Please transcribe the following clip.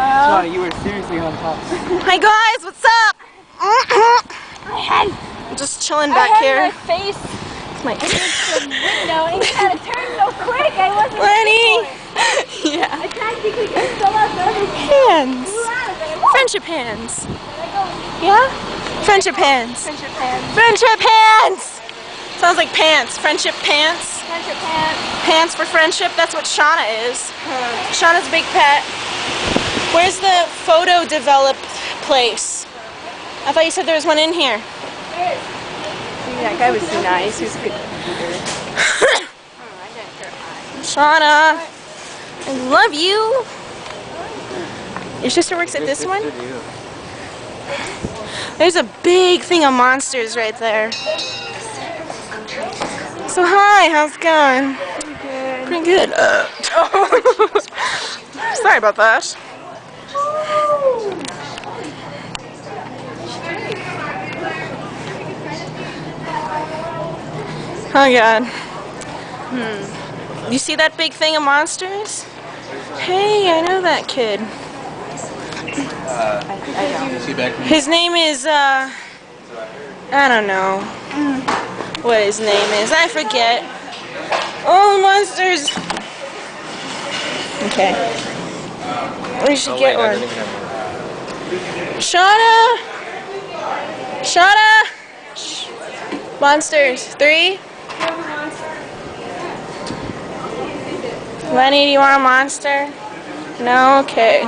Shauna, you were seriously on top. Hi guys, what's up? I'm just chilling back here. My face against the window and you had to turn so quick. I wasn't Lenny! I Yeah. practically just fell out the other Hands. flew out of there. Whoa. Friendship hands. Did I go? Yeah? Friendship hands. Friendship hands. Friendship hands! Sounds like pants. Friendship pants. Friendship hands. Pants for friendship. That's what Shauna is. Shauna's a big pet. Where's the photo develop place? I thought you said there was one in here. There is. That guy was so nice. He was a good computer. Shauna, I love you. Your sister works at this one? There's a big thing of monsters right there. So hi, how's it going? Pretty good. Sorry about that. Oh god. You see that big thing of monsters? Hey, I know that kid. His name is, I don't know what his name is. I forget. Oh, monsters! Okay. We should get one. Shauna! Shauna! Shh. Monsters. 3. Lenny, do you want a monster? No? Okay.